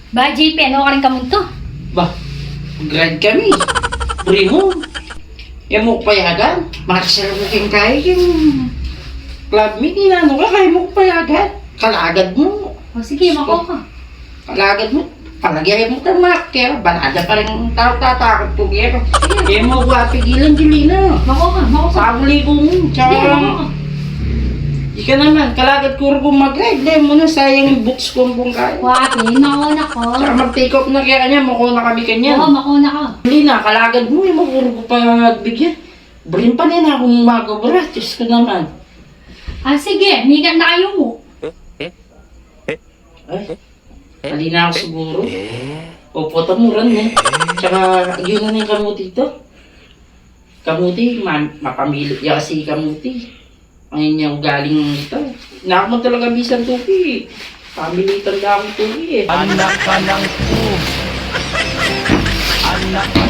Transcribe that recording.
Ba, JP, ano ka rin kamunto? Bah, grad kami. Primo. Yan mo payagan. Marcel mo kang kaya yung club meet. Inano ka, kaya mo payagan. Kalagad mo. O sige, mako ka. Kalagad mo. Palagyan mo ka, Mark. Kaya balada pa rin tao tatakot po. Kaya mo pigilan, Jelina. Mako ka. Sa abuli ko mo. Sige, Tsaka, mako ka. ika naman, kalagad ko rin kung mag-ride. Dahil mo na sayang yung boots kong kung kaya. Wati, mauna ko. Tsaka mag-take off na kaya kanya, mako na kami kanya. Oo, mauna ka. Hindi na, kalagad mo, yung makuro ko pa bigyan. Brin pa din akong magobra, Diyos ko naman. Ah, sige, migan na kayo mo. Ay, hali na ako siguro. Opo, tamuran eh. Tsaka, yun na yung kamuti to. Kamuti, mapamilot niya kasi kamuti. Ngayon niya galing ito. Naak mo talaga bisan tupi. Pamilitan na akong tupi eh. Anak ka ng po. Anak ka